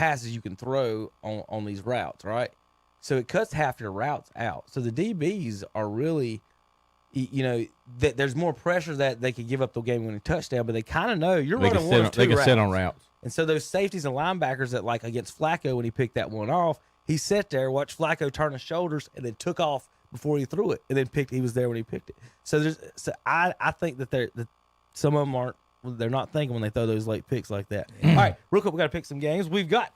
passes you can throw on these routes, right? So it cuts half your routes out. So the DBs are really, there's more pressure that they could give up the game-winning touchdown, but they kind of know you're running one of two routes. They can sit on routes. And so those safeties and linebackers that, like against Flacco when he picked that one off, he sat there, watched Flacco turn his shoulders, and then took off before he threw it, and then he was there when he picked it. So I think that some of them they're not thinking when they throw those late picks like that. All right, real quick, we got to pick some games. We've got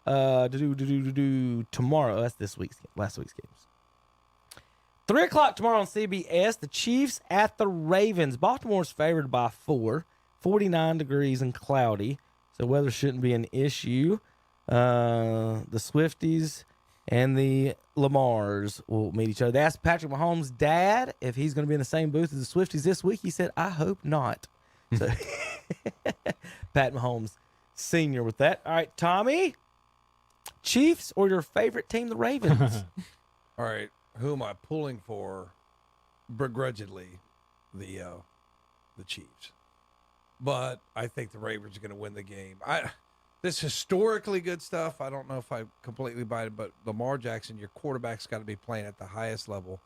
tomorrow. That's last week's games. 3:00 tomorrow on CBS. The Chiefs at the Ravens. Baltimore's favored by 4. 49 degrees and cloudy, so weather shouldn't be an issue. The Swifties and the Lamars will meet each other. They asked Patrick Mahomes' dad if he's going to be in the same booth as the Swifties this week. He said, "I hope not." So, Pat Mahomes Sr. with that. All right, Tommy, Chiefs or your favorite team, the Ravens? All right, who am I pulling for? Begrudgingly, the Chiefs, but I think the Ravens are going to win the game. This historically good stuff, I don't know if I completely buy it, but Lamar Jackson, your quarterback's got to be playing at the highest level.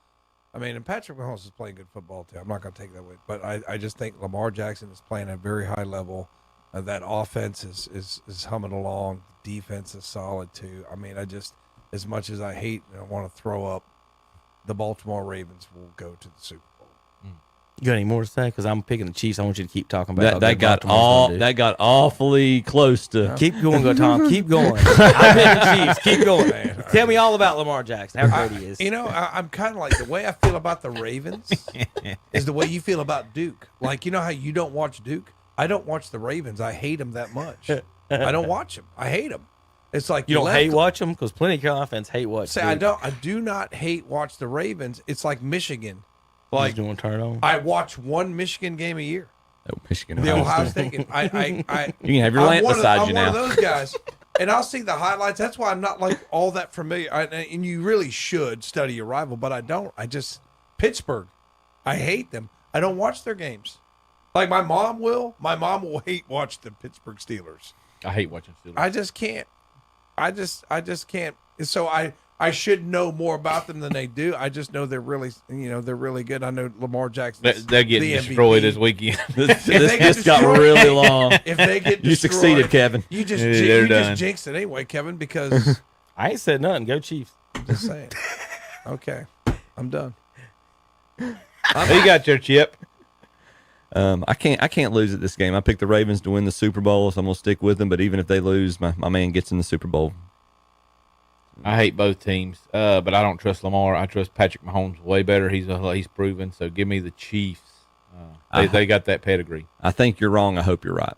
I mean, and Patrick Mahomes is playing good football too. I'm not going to take that away, but I just think Lamar Jackson is playing at a very high level. That offense is humming along. Defense is solid too. I mean, as much as I hate and I want to throw up, the Baltimore Ravens will go to the Super Bowl. You got any more to say? Because I'm picking the Chiefs. I want you to keep talking about that. That got awfully close to. Keep going, go Tom. Keep going. I'm picking the Chiefs. Keep going. Man, tell me all about Lamar Jackson. How great he is. I'm kind of like the way I feel about the Ravens is the way you feel about Duke. Like, you know how you don't watch Duke? I don't watch the Ravens. I hate them that much. I don't watch them. I hate them. It's like you don't hate watch them because plenty of Carolina fans hate watch. Say Duke. I do not hate watch the Ravens. It's like Michigan. Like doing turn on. I watch one Michigan game a year. Oh, Michigan. The Ohio State game. You can have your lamp beside you now. I'm one of those guys, and I'll see the highlights. That's why I'm not like all that familiar. And you really should study your rival, but I don't. Pittsburgh. I hate them. I don't watch their games. Like my mom will. My mom will hate watch the Pittsburgh Steelers. I hate watching Steelers. I just can't. I just can't. So I should know more about them than they do. I just know they're really good. I know Lamar Jackson. They're getting destroyed this weekend. This got really long. If they get destroyed, you succeeded, Kevin. You just jinxed it anyway, Kevin, because I ain't said nothing. Go Chiefs. Just saying. Okay, I'm done. Who you got your Chip? I can't lose at this game. I picked the Ravens to win the Super Bowl, so I'm gonna stick with them. But even if they lose, my man gets in the Super Bowl. I hate both teams, but I don't trust Lamar. I trust Patrick Mahomes way better. He's proven. So give me the Chiefs. They got that pedigree. I think you're wrong. I hope you're right.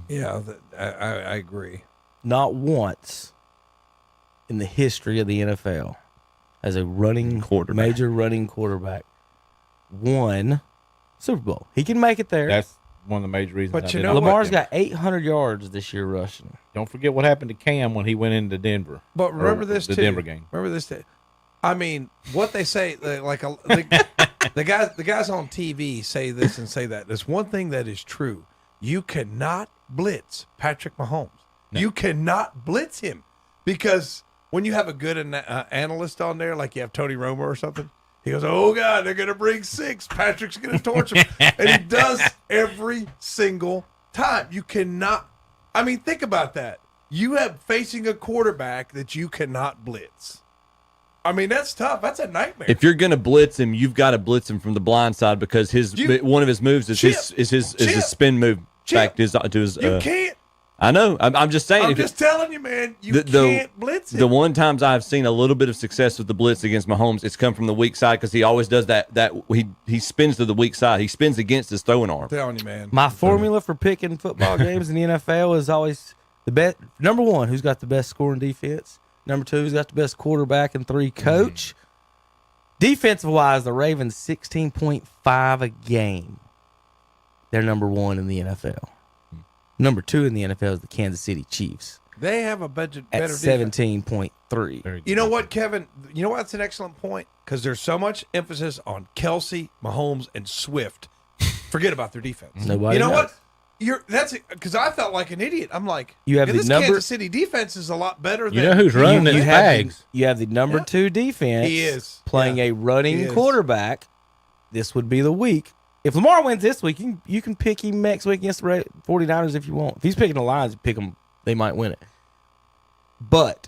Yeah, I agree. Not once in the history of the NFL has a major running quarterback won Super Bowl. He can make it there. That's one of the major reasons. But Lamar's got 800 yards this year rushing. Don't forget what happened to Cam when he went into Denver. But remember this the too. Denver game. Remember this too. I mean, what they say, the guys on TV say this and say that. There's one thing that is true. You cannot blitz Patrick Mahomes. No. You cannot blitz him because when you have a good analyst on there, like you have Tony Romo or something, he goes, "Oh God, they're going to bring 6. Patrick's going to torch him," and he does every single time. You cannot. I mean, think about that. You have facing a quarterback that you cannot blitz. I mean, that's tough. That's a nightmare. If you're going to blitz him, you've got to blitz him from the blind side because one of his moves is his spin move back to his. You can't. I know. I'm just saying. I'm just telling you, man. You can't blitz him. The one times I've seen a little bit of success with the blitz against Mahomes, it's come from the weak side because he always does that. He spins to the weak side. He spins against his throwing arm. I'm telling you, man. My formula for picking football games in the NFL is always the best. Number 1, who's got the best scoring defense? Number 2, who's got the best quarterback? And 3, coach. Defensive wise, the Ravens 16.5 a game. They're number 1 in the NFL. Number 2 in the NFL is the Kansas City Chiefs. They have a better at 17.3. You know what, Kevin? You know what? That's an excellent point because there's so much emphasis on Kelsey, Mahomes, and Swift. Forget about their defense. Nobody you know knows. what? That's because I felt like an idiot. I'm like, You have the this number- Kansas City defense is a lot better than You know who's running you it? have Spags. you have the number 2 defense. He is. Playing Yeah. a running He is. quarterback. This would be the week. If Lamar wins this week, you can pick him next week against the 49ers if you want. If he's picking the Lions, pick them. They might win it. But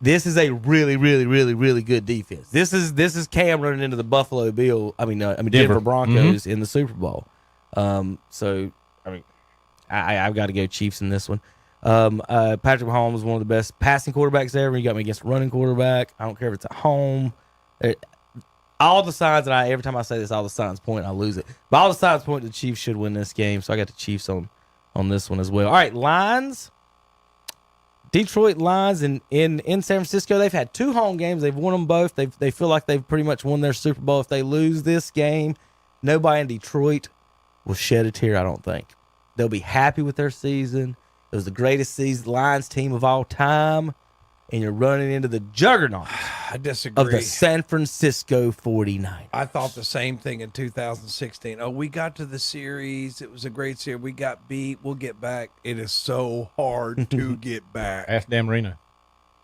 this is a really, really, really, really good defense. This is Cam running into the Buffalo Bill. Denver Broncos in the Super Bowl. So I mean, I've got to go Chiefs in this one. Patrick Mahomes is one of the best passing quarterbacks ever. You got me against a running quarterback. I don't care if it's at home. All the signs that every time I say this, all the signs point, I lose it. But all the signs point the Chiefs should win this game. So I got the Chiefs on this one as well. All right, Lions. Detroit Lions in San Francisco. They've had 2 home games. They've won them both. They feel like they've pretty much won their Super Bowl. If they lose this game, nobody in Detroit will shed a tear, I don't think. They'll be happy with their season. It was the greatest Lions team of all time. And you're running into the juggernaut I disagree. of the San Francisco 49ers. I thought the same thing in 2016. Oh, we got to the series. It was a great series. We got beat. We'll get back. It is so hard to get back. Ask Dan Marino.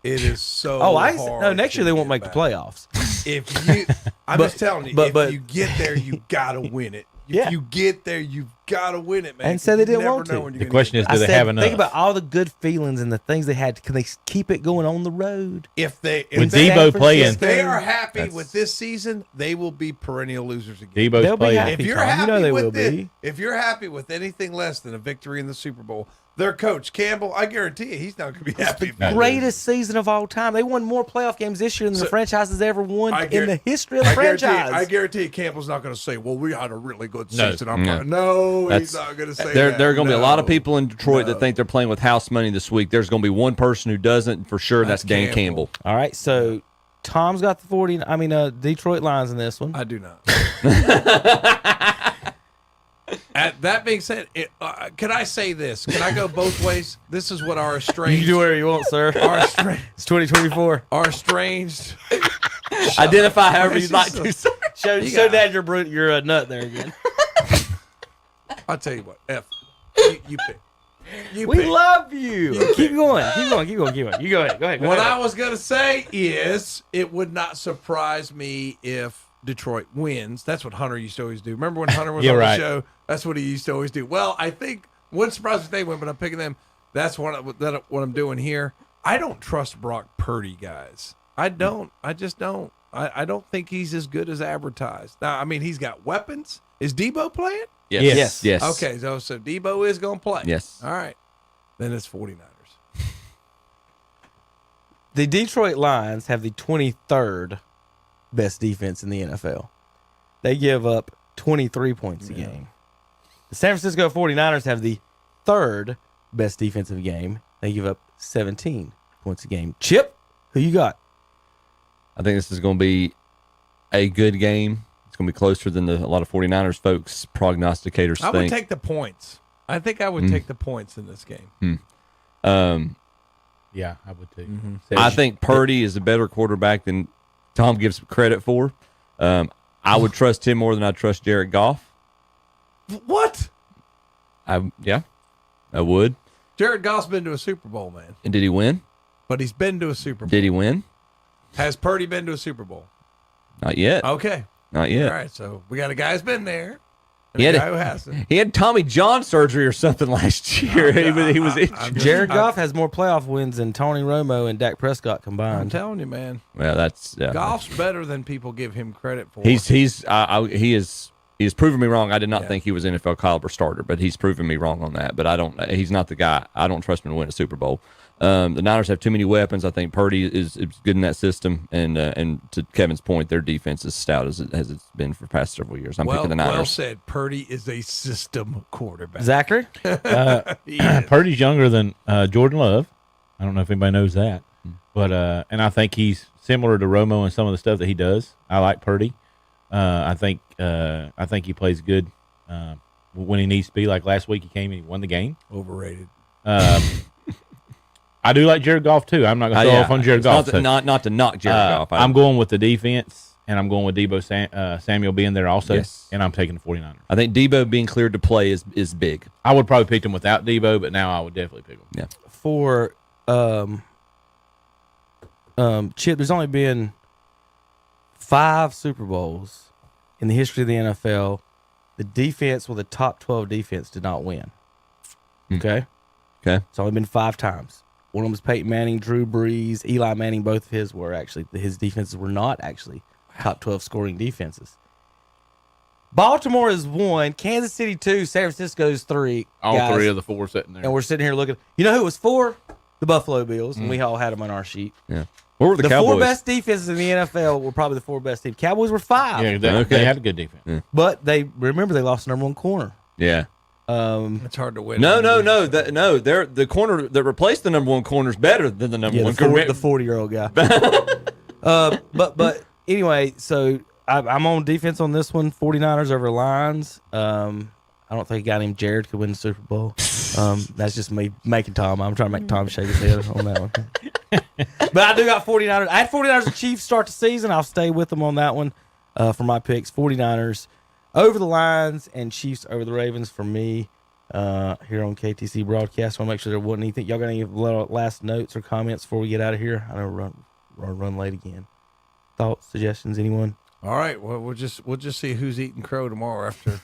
It is so hard. Next year they won't make the playoffs. If you, I'm just telling you, but if you get there, you got to win it. Yeah. If you get there, you've got to win it, man. And said they You didn't never want to. know when you're The gonna question get is, do they have enough? Think about all the good feelings and the things they had. Can they keep it going on the road? if they With they, Debo playing, if they are happy with this season, they will be perennial losers again. Debo's They'll be playing. happy. If you're Tom, you happy know they with will this, be. if you're happy with anything less than a victory in the Super Bowl, their coach Campbell, I guarantee you, he's not going to be happy. Greatest season of all time. They won more playoff games this year than the franchise has ever won I in the history of the franchise. I guarantee you, Campbell's not going to say, "Well, we had a really good No. season." No. No, That's- he's not going to say There that. are going to be a lot of No. people in Detroit No. that think they're playing with house money this week. There's going to be one person who doesn't for sure. That's Dan Campbell. All right, so Tom's got the Detroit Lions in this one. I do not. That being said, can I say this? Can I go both ways? This is what our You estranged, can do whatever you want, sir. our estranged, It's 2024. our estranged. Identify however you'd like to. Show got- Dad you're a nut there again. I'll tell you what. You pick. You We pick. love you. Keep going. You go ahead. Go What ahead. I was going to say is it would not surprise me if Detroit wins. That's what Hunter used to always do. Remember when Hunter was Yeah, on right. the show? That's what he used to always do. Well, I think wouldn't surprise me if they win, but I'm picking them. That's what I'm doing here. I don't trust Brock Purdy, guys. I don't. I just don't. I don't think he's as good as advertised. Now, I mean, he's got weapons. Is Debo playing? Yes. Yes. Okay, so Debo is going to play. Yes. All right. Then it's 49ers. The Detroit Lions have the 23rd best defense in the NFL. They give up 23 points a game. The San Francisco 49ers have the 3rd best defensive game. They give up 17 points a game. Chip, who you got? I think this is going to be a good game. It's going to be closer than a lot of 49ers folks prognosticators I think. would take the points. I think I would take the points in this game. Yeah, I would too. I think Purdy is a better quarterback than Tom gives credit for. I would trust him more than I trust Jared Goff. What? I would. Jared Goff's been to a Super Bowl, man. And did he win? But he's been to a Super Bowl. Did he win? Has Purdy been to a Super Bowl? Not yet. Okay. Not yet. All right. So we got a guy who's been there and He a had- guy who hasn't. He had Tommy John surgery or something last year. He was injured. Jared Goff has more playoff wins than Tony Romo and Dak Prescott I'm combined. telling you, man. Well, that's Goff's better than people give him credit for. He has proven me wrong. I did not think he was an NFL caliber starter, but he's proven me wrong on that. But he's not the guy. I don't trust him to win a Super Bowl. The Niners have too many weapons. I think Purdy is good in that system, and to Kevin's point, their defense is stout as it's been for the past several years. I'm picking the Niners. Well said. Purdy is a system quarterback. Zachary? He is. Purdy's younger than Jordan Love. I don't know if anybody knows that, but and I think he's similar to Romo and some of the stuff that he does. I like Purdy. I think he plays good when he needs to be. Like last week, he came and he won the game. Overrated. I do like Jared Goff too. I'm not going to throw off on Jared Goff. Not to knock Jared Goff. I'm going with the defense, and I'm going with Samuel being there also, Yes. and I'm taking the 49ers. I think Debo being cleared to play is big. I would probably pick him without Debo, but now I would definitely pick him. Yeah. For Chip, there's only been 5 Super Bowls in the history of the NFL. The defense with a top 12 defense did not win. Okay? Okay. It's only been 5 times. One of them was Peyton Manning, Drew Brees, Eli Manning. Both of his defenses were not actually top 12 scoring defenses. Baltimore is 1, Kansas City 2, San Francisco's 3. All guys. 3 of the 4 sitting there. And we're sitting here looking. You know who it was 4? The Buffalo Bills, and we all had them on our sheet. Yeah. What were the The Cowboys? 4 best defenses in the NFL were probably the 4 best teams. Cowboys were 5, Yeah, they Okay. had a good defense. Yeah. but they lost the number 1 corner. Yeah. It's hard to win. No. They're the corner that replaced the number 1 corner is better than the number 1 the corner. 40-year-old guy. But anyway, so I'm on defense on this one. 49ers over Lions. I don't think a guy named Jared could win the Super Bowl. That's just me making Tom. I'm trying to make Tom shake his head on that one. But I do got 49ers. I had 49ers and Chiefs start the season. I'll stay with them on that one for my picks. 49ers over the Lions and Chiefs over the Ravens for me here on KTC Broadcast. I want to make sure there wasn't anything. Y'all got any last notes or comments before we get out of here? I know we're run late again. Thoughts, suggestions, anyone? All right. Well, we'll just see who's eating crow tomorrow after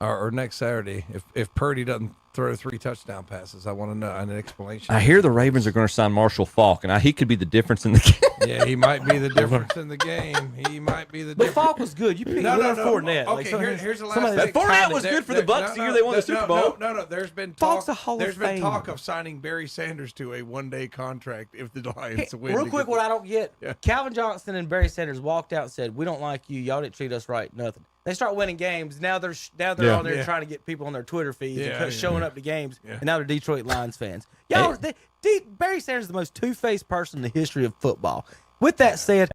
or next Saturday. If Purdy doesn't throw 3 touchdown passes, I want to know an explanation. I hear the Ravens are going to sign Marshall Faulk, and he could be the difference in the game. Yeah, he might be the difference in the game. He might be the But difference. Falk was good. You picked Leonard Fournette. Okay, here's the last somebody thing. that Fournette was good for the Bucs the year they won the Super Bowl. No. There's been Falk's talk. a Hall of There's been Fame. talk of signing Barry Sanders to a 1-day contract if the Lions win. Real quick, what I don't get, Yeah. Calvin Johnson and Barry Sanders walked out and said, "We don't like you. Y'all didn't treat us right. Nothing." They start winning games. Now they're on there Yeah. trying to get people on their Twitter feeds Yeah, and showing up to games. Yeah. And now they're Detroit Lions fans. Y'all, Barry Sanders is the most two-faced person in the history of football. With that said,